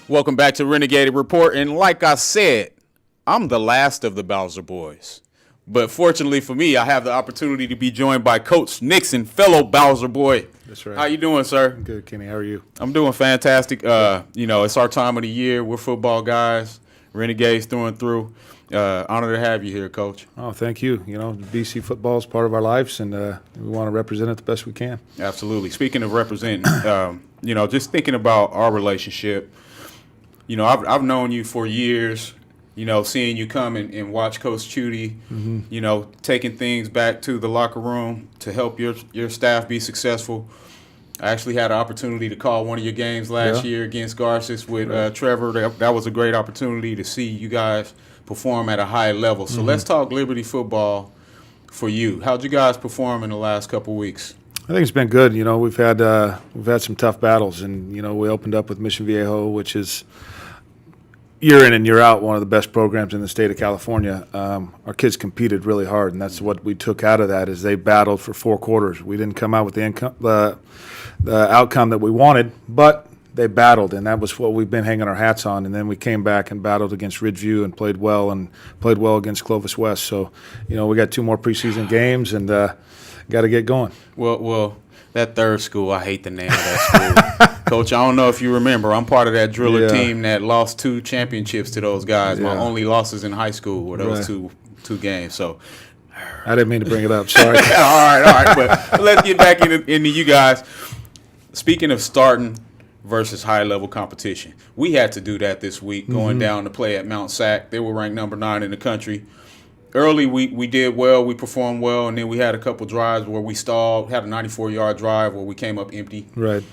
Welcome back to Renegade Report. And like I said, I'm the last of the Bowser boys. But fortunately for me, I have the opportunity to be joined by Coach Nixon, fellow Bowser boy. That's right. How you doing, sir? I'm good, Kenny. How are you? I'm doing fantastic. It's our time of the year. We're football guys, Renegades through and through. Honor to have you here, Coach. Oh, thank you. BC football is part of our lives, and we want to represent it the best we can. Absolutely. Speaking of representing, just thinking about our relationship, I've known you for years. Seeing you come and watch Coach Chudy, taking things back to the locker room to help your staff be successful. I actually had an opportunity to call one of your games last year against Garces with Trevor. That was a great opportunity to see you guys perform at a high level. So let's talk Liberty football for you. How'd you guys perform in the last couple weeks? I think it's been good. We've had some tough battles, and we opened up with Mission Viejo, which is year in and year out one of the best programs in the state of California. Our kids competed really hard, and that's what we took out of that is they battled for 4 quarters. We didn't come out with the outcome that we wanted, but they battled, and that was what we've been hanging our hats on. And then we came back and battled against Ridgeview and played well against Clovis West. So, we got 2 more preseason games and got to get going. Well, that third school, I hate the name of that school. Coach, I don't know if you remember, I'm part of that driller team that lost 2 championships to those guys. My only losses in high school were those two games. So I didn't mean to bring it up. Sorry. all right. But let's get back into you guys. Speaking of starting versus high-level competition, we had to do that this week, going down to play at Mount Sac. They were ranked number 9 in the country. Early, we did well. We performed well, and then we had a couple drives where we stalled, had a 94-yard drive where we came up empty. Right.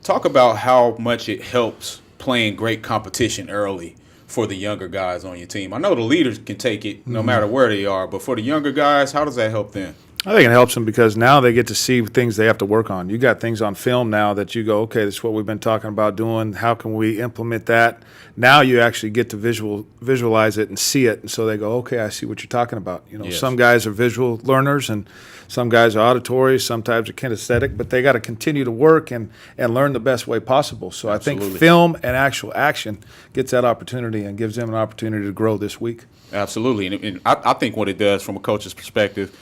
Talk about how much it helps playing great competition early for the younger guys on your team. I know the leaders can take it no matter where they are, but for the younger guys, how does that help them? I think it helps them because now they get to see things they have to work on. You got things on film now that you go, okay, this is what we've been talking about doing. How can we implement that? Now you actually get to visualize it and see it, and so they go, okay, I see what you're talking about. Some guys are visual learners, and some guys are auditory, sometimes are kinesthetic, but they got to continue to work and learn the best way possible. So Absolutely. I think film and actual action gets that opportunity and gives them an opportunity to grow this week. Absolutely, and I think what it does from a coach's perspective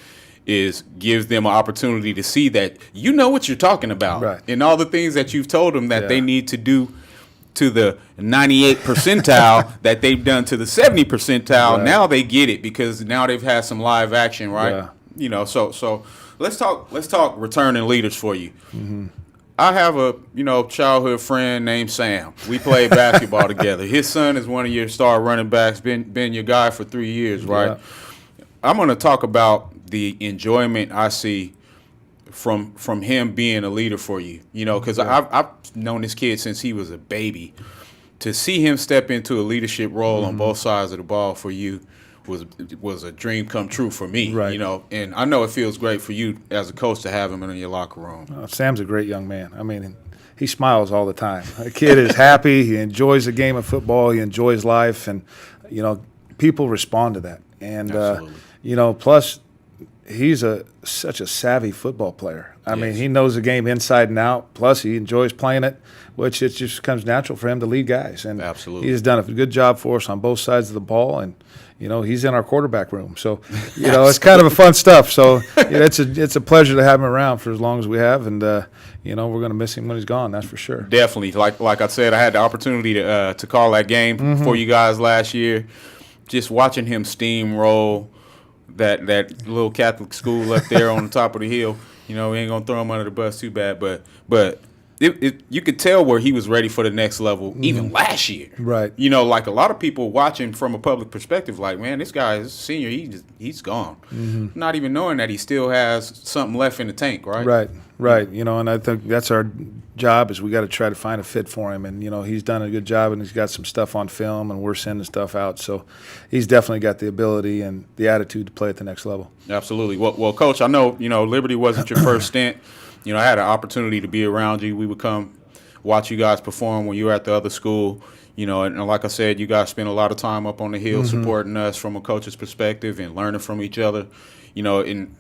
is gives them an opportunity to see that you know what you're talking about, right, and all the things that you've told them that they need to do to the 98th percentile that they've done to the 70 percentile. Right. Now they get it because now they've had some live action, right? Yeah. So let's talk returning leaders for you. I have a childhood friend named Sam. We played basketball together. His son is one of your star running backs, been your guy for 3 years, right? Yeah. I'm going to talk about the enjoyment I see from him being a leader for you, because I've known this kid since he was a baby. To see him step into a leadership role on both sides of the ball for you was a dream come true for me, right. And I know it feels great for you as a coach to have him in your locker room. Sam's a great young man. I mean, he smiles all the time. The kid is happy. He enjoys the game of football. He enjoys life, and people respond to that. And plus, he's such a savvy football player. I mean, he knows the game inside and out. Plus, he enjoys playing it, which it just comes natural for him to lead guys. And absolutely, he's done a good job for us on both sides of the ball. And he's in our quarterback room. So it's kind of a fun stuff. So it's a pleasure to have him around for as long as we have. And we're going to miss him when he's gone. That's for sure. Definitely. Like I said, I had the opportunity to call that game for you guys last year. Just watching him steamroll that little Catholic school up there on the top of the hill. We ain't gonna throw him under the bus too bad, but you could tell where he was ready for the next level even last year. Right. Like a lot of people watching from a public perspective, like, man, this guy is a senior, he's gone. Not even knowing that he still has something left in the tank, right? Right. And I think that's our job is we got to try to find a fit for him. And, he's done a good job, and he's got some stuff on film, and we're sending stuff out. So he's definitely got the ability and the attitude to play at the next level. Absolutely. Well, Coach, I know, Liberty wasn't your first stint. I had an opportunity to be around you. We would come watch you guys perform when you were at the other school. And like I said, you guys spend a lot of time up on the hill supporting us from a coach's perspective and learning from each other. In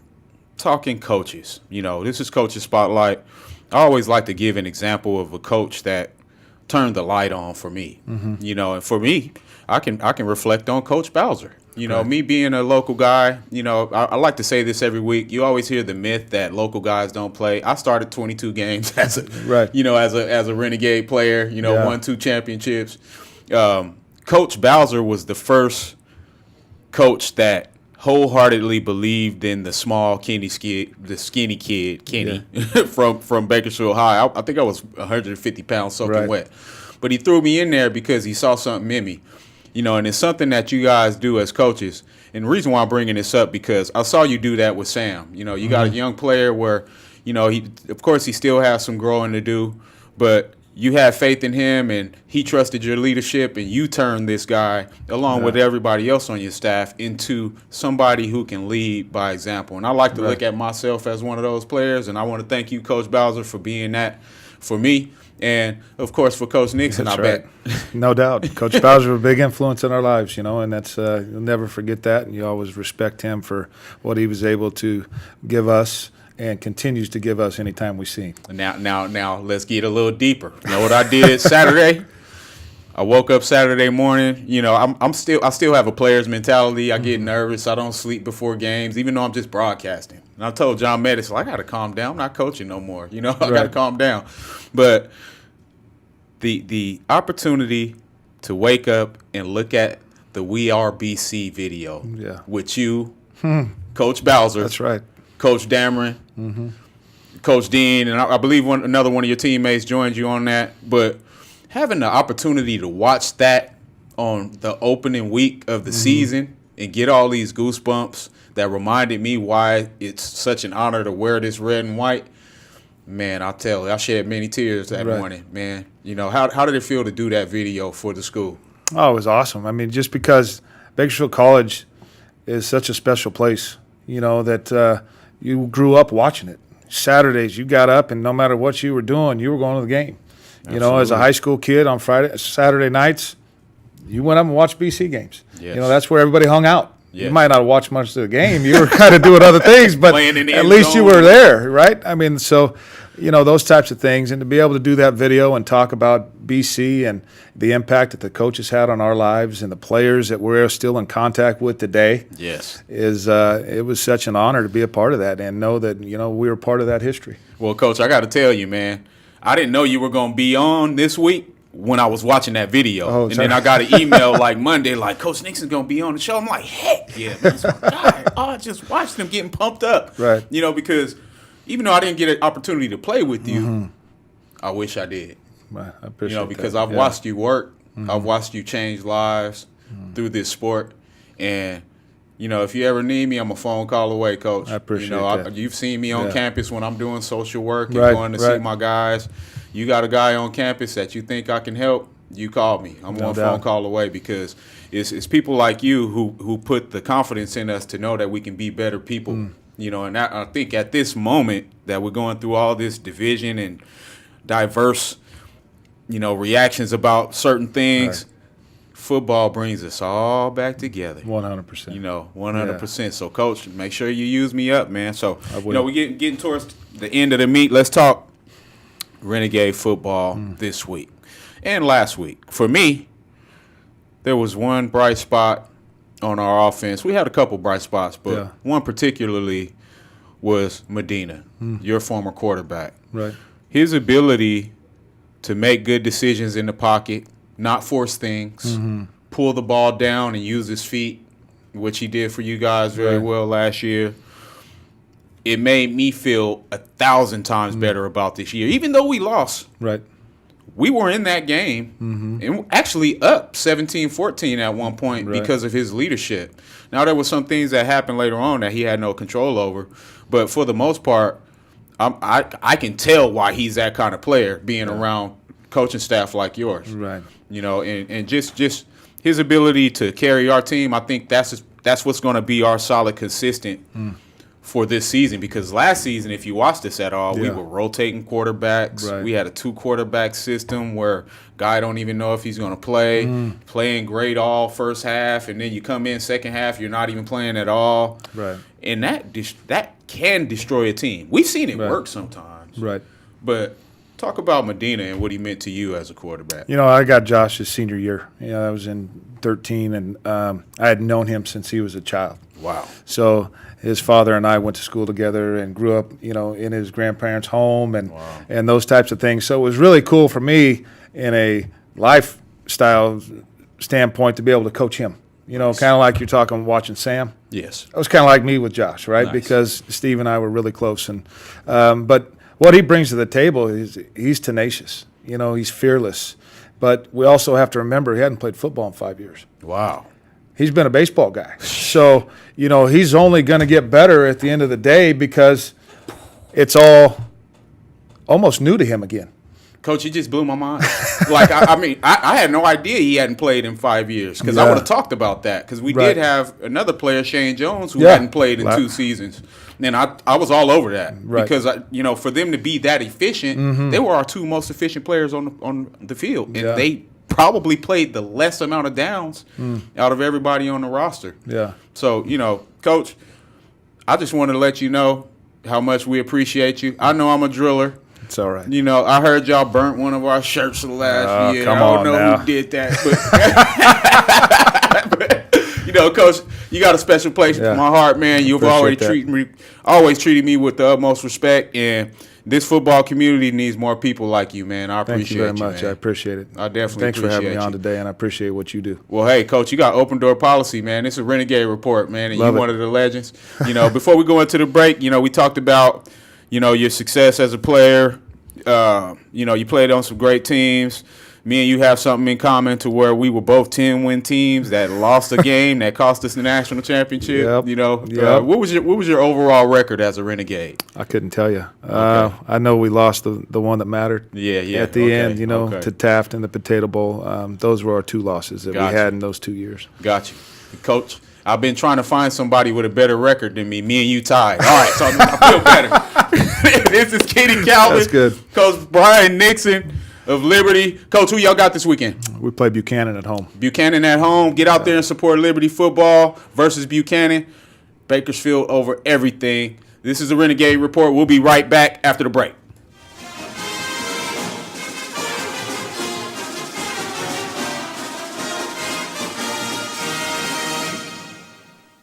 talking coaches, this is Coach's Spotlight. I always like to give an example of a coach that turned the light on for me. You know, and for me, I can reflect on Coach Bowser. You know, me being a local guy, you know, I like to say this every week. You always hear the myth that local guys don't play. I started 22 games as a, you know, as a Renegade player. You know, won 2 championships. Coach Bowser was the first coach that wholeheartedly believed in the small skinny kid Kenny from Bakersfield High. I think I was 150 pounds soaking wet, but he threw me in there because he saw something in me. You know, and it's something that you guys do as coaches. And the reason why I'm bringing this up, because I saw you do that with Sam. You know, you got a young player where, you know, of course he still has some growing to do, but you had faith in him and he trusted your leadership, and you turned this guy, along with everybody else on your staff, into somebody who can lead by example. And I like to look at myself as one of those players, and I want to thank you, Coach Bowser, for being that for me. And, of course, for Coach Nixon, that's bet. No doubt. Coach Bowser was a big influence in our lives, you know, and that's you'll never forget that. And you always respect him for what he was able to give us and continues to give us anytime we see him. Now, let's get a little deeper. You know what I did Saturday? I woke up Saturday morning. You know, I still have a player's mentality. I get nervous. I don't sleep before games, even though I'm just broadcasting. And I told John Metis, I got to calm down. I'm not coaching no more. You know, I got to calm down. But the opportunity to wake up and look at the We Are BC video with you, Coach Bowser. That's right. Coach Dameron, Coach Dean, and I believe another one of your teammates joined you on that. But having the opportunity to watch that on the opening week of the season and get all these goosebumps that reminded me why it's such an honor to wear this red and white, man, I'll tell you, I shed many tears that morning, man. You know, how did it feel to do that video for the school? Oh, it was awesome. I mean, just because Bakersfield College is such a special place, you know, that you grew up watching it. Saturdays, you got up, and no matter what you were doing, you were going to the game. Absolutely. You know, as a high school kid on Saturday nights, you went up and watched BC games. Yes. You know, that's where everybody hung out. Yes. You might not have watched much of the game. You were kind of doing other things, but at least you were there, right? I mean, so, you know, those types of things. And to be able to do that video and talk about BC and the impact that the coaches had on our lives and the players that we're still in contact with today, it was such an honor to be a part of that and know that, you know, we were part of that history. Well, Coach, I got to tell you, man, I didn't know you were going to be on this week when I was watching that video. And then I got an email like Monday, like, Coach Nixon's going to be on the show. I'm like, heck yeah, man. That's my guy. I just watched him getting pumped up. Right. You know, because even though I didn't get an opportunity to play with you, I wish I did. I appreciate you know, because I've watched you work. I've watched you change lives through this sport. And, you know, if you ever need me, I'm a phone call away, Coach. I appreciate that. You've seen me on campus when I'm doing social work and going to see my guys. You got a guy on campus that you think I can help, you call me. I'm one phone call away, because it's people like you who put the confidence in us to know that we can be better people. You know, and I think at this moment that we're going through all this division and diverse, you know, reactions about certain things, football brings us all back together. 100%. You know, 100%. Yeah. So, Coach, make sure you use me up, man. So, you know, we're getting towards the end of the meet. Let's talk Renegade football this week and last week. For me, there was one bright spot on our offense. We had a couple bright spots, but one particularly was Medina, your former quarterback. Right. His ability to make good decisions in the pocket, not force things, pull the ball down and use his feet, which he did for you guys very well last year. It made me feel 1,000 times better about this year. Even though we lost, we were in that game and actually up 17-14 at one point because of his leadership. Now, there were some things that happened later on that he had no control over, but for the most part, I can tell why he's that kind of player, being around coaching staff like yours. Right. You know, and just his ability to carry our team, I think that's what's going to be our solid consistent for this season, because last season, if you watched us at all, we were rotating quarterbacks. We had a 2-quarterback system where guy don't even know if he's going to play, playing great all first half, and then you come in second half, you're not even playing at all. Right. And that can destroy a team. We've seen it work sometimes. Right. But Talk about Medina and what he meant to you as a quarterback. You know, I got Josh his senior year. You know, I was in 13, and I had known him since he was a child. Wow. So his father and I went to school together and grew up, you know, in his grandparents' home and those types of things. So it was really cool for me in a lifestyle standpoint to be able to coach him. You know, kind of like you're watching Sam. Yes. It was kind of like me with Josh, right? Nice. Because Steve and I were really close. And but what he brings to the table is he's tenacious. You know, he's fearless. But we also have to remember he hadn't played football in 5 years. Wow. He's been a baseball guy. So, you know, he's only going to get better at the end of the day because it's all almost new to him again. Coach, you just blew my mind. Like, I had no idea he hadn't played in 5 years because I would have talked about that because we did have another player, Shane Jones, who hadn't played in 2 seasons. And I was all over that because, you know, for them to be that efficient, they were our 2 most efficient players on the field. And they probably played the less amount of downs out of everybody on the roster. Yeah. So, you know, Coach, I just wanted to let you know how much we appreciate you. I know I'm a driller. It's all right. You know, I heard y'all burnt one of our shirts last year. Come I don't on know now. who did that. But, you know, Coach, you got a special place in my heart, man. You've always treated me with the utmost respect. And this football community needs more people like you, man. I appreciate you. Thank you very much. Man. I appreciate it. I definitely appreciate Thanks for having me on today, and I appreciate what you do. Well, hey, Coach, you got open door policy, man. This is a Renegade Report, man, and you're one of the legends. You know, before we go into the break, you know, we talked about, you know, your success as a player. You know, you played on some great teams. Me and you have something in common to where we were both 10-win teams that lost a game that cost us the national championship. Yep. You know, what was your overall record as a Renegade? I couldn't tell you. I know we lost the one that mattered. Yeah. At the end, you know, to Taft in the Potato Bowl. Those were our 2 losses that we had in those 2 years. Got you, Coach. I've been trying to find somebody with a better record than me. Me and you tied. All right, so I feel better. This is Kenny Calvin. That's good. Coach Bryan Nixon of Liberty. Coach, who y'all got this weekend? We play Buchanan at home. Buchanan at home. Get out there and support Liberty football versus Buchanan. Bakersfield over everything. This is the Renegade Report. We'll be right back after the break.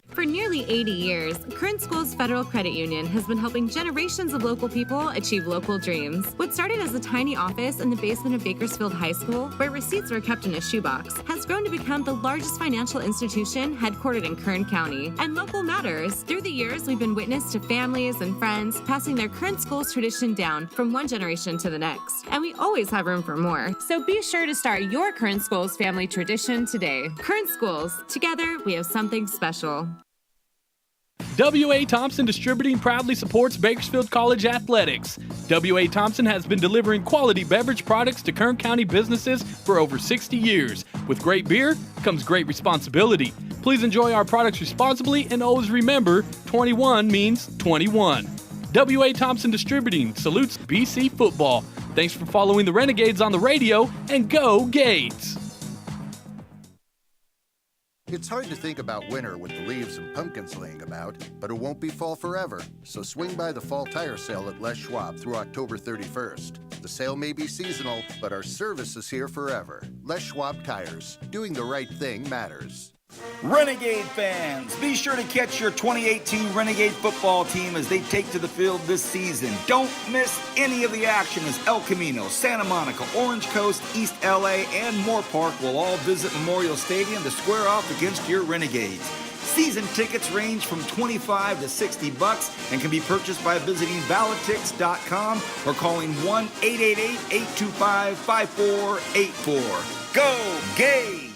For nearly 80 years, Current Schools Federal Credit Union has been helping generations of local people achieve local dreams. What started as a tiny office in the basement of Bakersfield High School, where receipts were kept in a shoebox, has grown to become the largest financial institution headquartered in Kern County. And local matters. Through the years, we've been witness to families and friends passing their Current Schools tradition down from one generation to the next. And we always have room for more. So be sure to start your Current Schools family tradition today. Current Schools, together we have something special. W.A. Thompson Distributing proudly supports Bakersfield College athletics. W.A. Thompson has been delivering quality beverage products to Kern County businesses for over 60 years. With great beer comes great responsibility. Please enjoy our products responsibly and always remember, 21 means 21. W.A. Thompson Distributing salutes BC football. Thanks for following the Renegades on the radio, and go Gates! It's hard to think about winter with the leaves and pumpkins laying about, but it won't be fall forever. So swing by the fall tire sale at Les Schwab through October 31st. The sale may be seasonal, but our service is here forever. Les Schwab Tires. Doing the right thing matters. Renegade fans, be sure to catch your 2018 Renegade football team as they take to the field this season. Don't miss any of the action as El Camino, Santa Monica, Orange Coast, East LA, and Moore Park will all visit Memorial Stadium to square off against your Renegades. Season tickets range from $25 to $60 and can be purchased by visiting Validtix.com or calling 1-888-825-5484. Go Gage!